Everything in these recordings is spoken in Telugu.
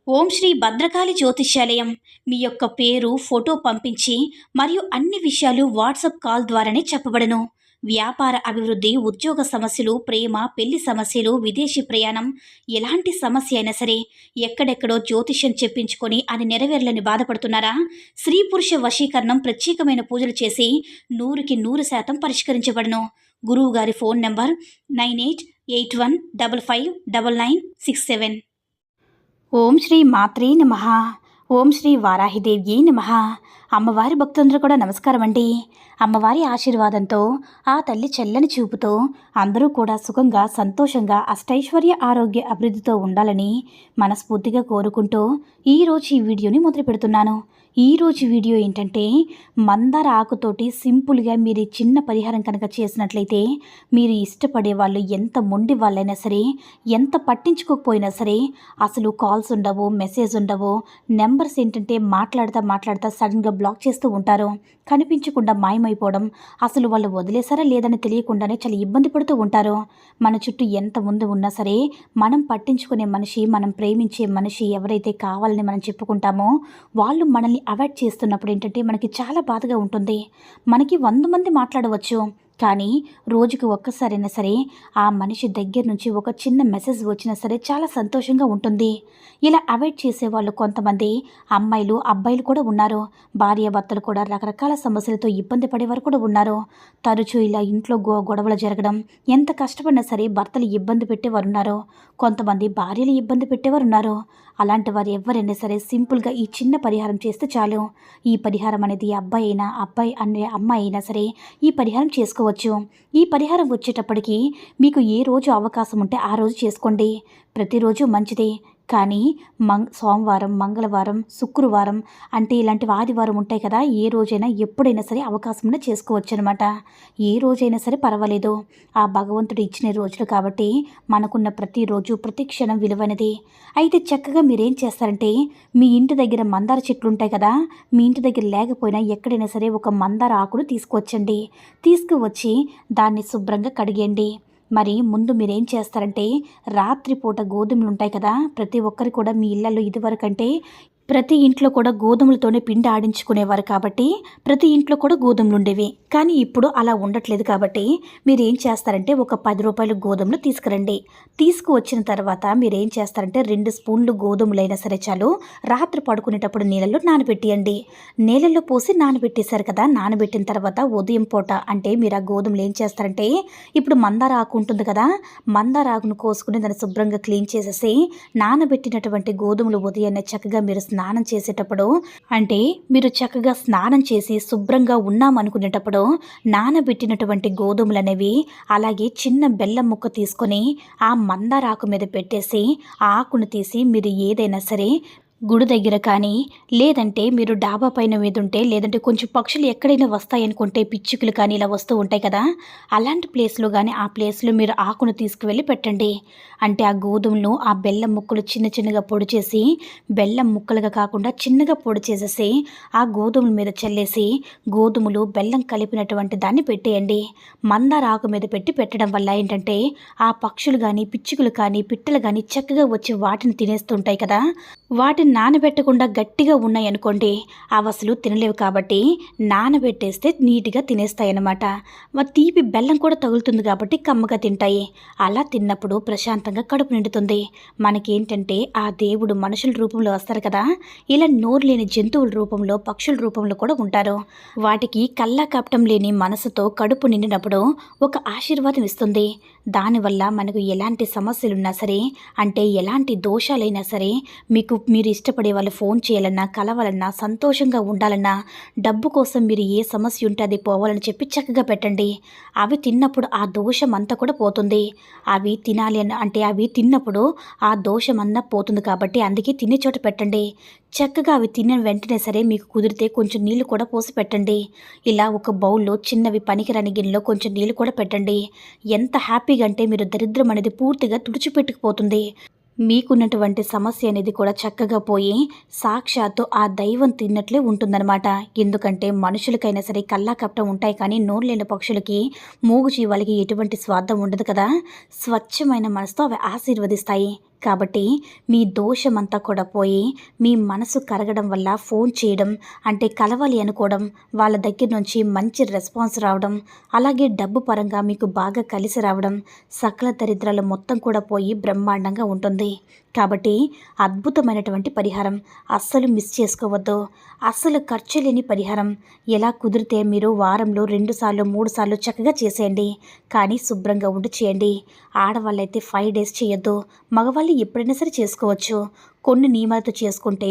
ఓం శ్రీ భద్రకాళి జ్యోతిష్యాలయం. మీ యొక్క పేరు, ఫోటో పంపించి మరియు అన్ని విషయాలు వాట్సాప్ కాల్ ద్వారానే చెప్పబడను. వ్యాపార అభివృద్ధి, ఉద్యోగ సమస్యలు, ప్రేమ, పెళ్లి సమస్యలు, విదేశీ ప్రయాణం, ఎలాంటి సమస్య అయినా సరే ఎక్కడెక్కడో జ్యోతిష్యం చెప్పించుకొని అది నెరవేర్లని బాధపడుతున్నారా? స్త్రీ పురుష వశీకరణం ప్రత్యేకమైన పూజలు చేసి 100% పరిష్కరించబడను. గురువు గారి ఫోన్ నంబర్ 9881559967. ఓం శ్రీ మాత్రే నమః. ఓం శ్రీ వారాహిదేవ్యే నమః. అమ్మవారి భక్తులందరూ కూడా నమస్కారం అండి. అమ్మవారి ఆశీర్వాదంతో, ఆ తల్లి చల్లని చూపుతో అందరూ కూడా సుఖంగా, సంతోషంగా, అష్టైశ్వర్య, ఆరోగ్య అభివృద్ధితో ఉండాలని మనస్ఫూర్తిగా కోరుకుంటూ ఈరోజు ఈ వీడియోని మొదలు పెడుతున్నాను. ఈరోజు వీడియో ఏంటంటే, మందార ఆకుతోటి సింపుల్గా మీరు చిన్న పరిహారం కనుక చేసినట్లయితే మీరు ఇష్టపడే వాళ్ళు ఎంత మొండి వాళ్ళైనా సరే, ఎంత పట్టించుకోకపోయినా సరే, అసలు కాల్స్ ఉండవు, మెసేజ్ ఉండవు, నెంబర్స్ ఏంటంటే మాట్లాడుతా సడన్గా బ్లాక్ చేస్తూ ఉంటారు. కనిపించకుండా మాయమైపోవడం, అసలు వాళ్ళు వదిలేసారా లేదని తెలియకుండానే చాలా ఇబ్బంది పడుతూ ఉంటారు. మన చుట్టూ ఎంతమంది ఉన్నా సరే, మనం పట్టించుకునే మనిషి, మనం ప్రేమించే మనిషి ఎవరైతే కావాలని మనం చెప్పుకుంటామో వాళ్ళు మనల్ని అవాయిడ్ చేస్తున్నప్పుడు ఏంటంటే మనకి చాలా బాధగా ఉంటుంది. మనకి 100 మంది మాట్లాడవచ్చు, కానీ రోజుకి ఒక్కసారైనా సరే ఆ మనిషి దగ్గర నుంచి ఒక చిన్న మెసేజ్ వచ్చినా సరే చాలా సంతోషంగా ఉంటుంది. ఇలా అవాయిడ్ చేసేవాళ్ళు కొంతమంది అమ్మాయిలు, అబ్బాయిలు కూడా ఉన్నారు. భార్యాభర్తలు కూడా రకరకాల సమస్యలతో ఇబ్బంది పడేవారు కూడా ఉన్నారు. తరచూ ఇలా ఇంట్లో గొడవలు జరగడం, ఎంత కష్టపడినా సరే భర్తలు ఇబ్బంది పెట్టేవారు ఉన్నారు. కొంతమంది భార్యలు ఇబ్బంది పెట్టేవారు ఉన్నారు. అలాంటి వారు ఎవరైనా సరే సింపుల్గా ఈ చిన్న పరిహారం చేస్తే చాలు. ఈ పరిహారం అనేది అబ్బాయి అయినా, అమ్మాయి అయినా సరే ఈ పరిహారం చేసుకోవచ్చు. ఈ పరిహారం వచ్చేటప్పటికి మీకు ఏ రోజు అవకాశం ఉంటే ఆ రోజు చేసుకోండి. ప్రతిరోజు మంచిదే, కానీ సోమవారం, మంగళవారం, శుక్రవారం అంటే ఇలాంటి ఆదివారం ఉంటాయి కదా, ఏ రోజైనా ఎప్పుడైనా సరే అవకాశం ఉంటే చేసుకోవచ్చు అనమాట. ఏ రోజైనా సరే పర్వాలేదు. ఆ భగవంతుడు ఇచ్చిన రోజులు కాబట్టి మనకున్న ప్రతిరోజు, ప్రతి క్షణం విలువైనది. అయితే చక్కగా మీరేం చేస్తారంటే, మీ ఇంటి దగ్గర మందార చెట్లు ఉంటాయి కదా, మీ ఇంటి దగ్గర లేకపోయినా ఎక్కడైనా సరే ఒక మందార ఆకును తీసుకువచ్చండి. తీసుకువచ్చి దాన్ని శుభ్రంగా కడిగేయండి. మరి ముందు మీరేం చేస్తారంటే, రాత్రిపూట గోధుమలు ఉంటాయి కదా, ప్రతి ఒక్కరు కూడా మీ ఇళ్లలో ఇదివరకంటే ప్రతి ఇంట్లో కూడా గోధుమలతోనే పిండి ఆడించుకునేవారు కాబట్టి ప్రతి ఇంట్లో కూడా గోధుమలు ఉండేవి. కానీ ఇప్పుడు అలా ఉండట్లేదు కాబట్టి మీరు ఏం చేస్తారంటే, ఒక 10 రూపాయల గోధుమలు తీసుకురండి. తీసుకువచ్చిన తర్వాత మీరు ఏం చేస్తారంటే 2 స్పూన్లు గోధుమలైనా సరే చాలు, రాత్రి పడుకునేటప్పుడు నీళ్ళల్లో నానబెట్టియండి. నీళ్ళల్లో పోసి నానబెట్టేశారు కదా, నానబెట్టిన తర్వాత ఉదయం పూట అంటే మీరు ఆ గోధుమలు ఏం చేస్తారంటే, ఇప్పుడు మందార ఆకు ఉంటుంది కదా, మందార ఆకును కోసుకుని దాన్ని శుభ్రంగా క్లీన్ చేసేసి నానబెట్టినటువంటి గోధుమలు ఉదయాన్నే చక్కగా మీరు స్నానం చేసేటప్పుడు, అంటే మీరు చక్కగా స్నానం చేసి శుభ్రంగా ఉన్నామనుకునేటప్పుడు నానబెట్టినటువంటి గోధుమలు అనేవి అలాగే చిన్న బెల్లం ముక్క తీసుకొని ఆ మందార ఆకు మీద పెట్టేసి ఆ ఆకును తీసి మీరు ఏదైనా సరే గుడి దగ్గర కానీ, లేదంటే మీరు డాబా పైన మీద ఉంటే, లేదంటే కొంచెం పక్షులు ఎక్కడైనా వస్తాయనుకుంటే పిచ్చుకలు కానీ ఇలా వస్తూ ఉంటాయి కదా, అలాంటి ప్లేస్లో కానీ ఆ ప్లేస్లో మీరు ఆకును తీసుకువెళ్ళి పెట్టండి. అంటే ఆ గోధుమలను ఆ బెల్లం ముక్కలు చిన్న చిన్నగా పొడి చేసి, బెల్లం ముక్కలుగా కాకుండా చిన్నగా పొడి చేసేసి ఆ గోధుమల మీద చల్లేసి గోధుమలు బెల్లం కలిపినటువంటి దాన్ని పెట్టేయండి. మందార ఆకు మీద పెట్టడం వల్ల ఏంటంటే ఆ పక్షులు కానీ, పిచ్చుకలు కానీ, పిట్టలు కానీ చక్కగా వచ్చి వాటిని తినేస్తుంటాయి కదా, వాటిని నానబెట్టకుండా గట్టిగా ఉన్నాయనుకోండి అవి అసలు తినలేవు. కాబట్టి నానబెట్టేస్తే నీట్గా తినేస్తాయన్నమాట. తీపి బెల్లం కూడా తగులుతుంది కాబట్టి కమ్మగా తింటాయి. అలా తిన్నప్పుడు ప్రశాంతంగా కడుపు నిండుతుంది. మనకేంటంటే ఆ దేవుడు మనుషుల రూపంలో వస్తారు కదా, ఇలా నోరు లేని జంతువుల రూపంలో, పక్షుల రూపంలో కూడా ఉంటారు. వాటికి కల్లా కపటం లేని మనసుతో కడుపు నిండినప్పుడు ఒక ఆశీర్వాదం ఇస్తుంది. దానివల్ల మనకు ఎలాంటి సమస్యలున్నా సరే, అంటే ఎలాంటి దోషాలైనా సరే, మీరు ఇష్టపడే వాళ్ళు ఫోన్ చేయాలన్నా, కలవాలన్నా, సంతోషంగా ఉండాలన్నా, డబ్బు కోసం మీరు ఏ సమస్య ఉంటే అది పోవాలని చెప్పి చక్కగా పెట్టండి. అవి తిన్నప్పుడు ఆ దోషం అంతా కూడా పోతుంది. అవి తినాలి అంటే అవి తిన్నప్పుడు ఆ దోషం అంతా పోతుంది కాబట్టి అందుకే తినే చోట పెట్టండి. చక్కగా అవి తిన్న వెంటనే సరే మీకు కుదిరితే కొంచెం నీళ్లు కూడా పోసి పెట్టండి. ఇలా ఒక బౌల్లో చిన్నవి పనికిరాని గిన్నెలో కొంచెం నీళ్లు కూడా పెట్టండి. ఎంత హ్యాపీగా అంటే మీరు దరిద్రం అనేది పూర్తిగా తుడిచిపెట్టుకుపోతుంది. మీకున్నటువంటి సమస్య అనేది కూడా చక్కగా పోయి సాక్షాత్తు ఆ దైవం తిన్నట్లే ఉంటుందన్నమాట. ఎందుకంటే మనుషులకైనా సరే కల్లా కపటం ఉంటాయి, కానీ నోరు లేని పక్షులకి, మూగు జీవాలకి ఎటువంటి స్వార్థం ఉండదు కదా. స్వచ్ఛమైన మనసుతో అవి ఆశీర్వదిస్తాయి. కాబట్టి మీ దోషమంతా కూడా పోయి మీ మనసు కరగడం వల్ల ఫోన్ చేయడం అంటే కలవాలి అనుకోవడం, వాళ్ళ దగ్గర నుంచి మంచి రెస్పాన్స్ రావడం, అలాగే డబ్బు పరంగా మీకు బాగా కలిసి రావడం, సకల దరిద్రాలు మొత్తం కూడా పోయి బ్రహ్మాండంగా ఉంటుంది. కాబట్టి అద్భుతమైనటువంటి పరిహారం అస్సలు మిస్ చేసుకోవద్దు. అస్సలు ఖర్చు లేని పరిహారం. ఎలా కుదిరితే మీరు వారంలో 2 సార్లు 3 సార్లు చక్కగా చేసేయండి. కానీ శుభ్రంగా ఉండి చేయండి. ఆడవాళ్ళైతే 5 డేస్ చేయొద్దు. మగవాళ్ళు ఎప్పుడైనా సరే చేసుకోవచ్చు. కొన్ని నియమాలతో చేసుకుంటే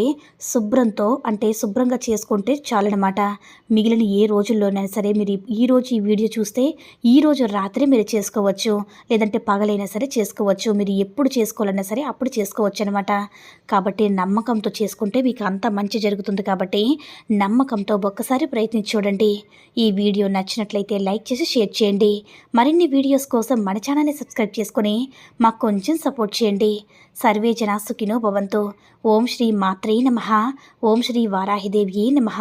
శుభ్రంగా చేసుకుంటే చాలన్నమాట. మిగిలిన ఏ రోజుల్లోనైనా సరే మీరు ఈరోజు ఈ వీడియో చూస్తే ఈరోజు రాత్రి మీరు చేసుకోవచ్చు. లేదంటే పగలైనా సరే చేసుకోవచ్చు. మీరు ఎప్పుడు చేసుకోవాలన్నా సరే అప్పుడు చేసుకోవచ్చు అనమాట. కాబట్టి నమ్మకంతో చేసుకుంటే మీకు అంత మంచి జరుగుతుంది. కాబట్టి నమ్మకంతో ఒక్కసారి ప్రయత్నించి చూడండి. ఈ వీడియో నచ్చినట్లయితే లైక్ చేసి షేర్ చేయండి. మరిన్ని వీడియోస్ కోసం మన ఛానల్ని సబ్స్క్రైబ్ చేసుకొని మాకు కొంచెం సపోర్ట్ చేయండి. సర్వే జనా సుఖినో భవంతు. ఓం శ్రీ మాత్రే నమః. ఓం శ్రీ వారాహిదేవ్యే నమః.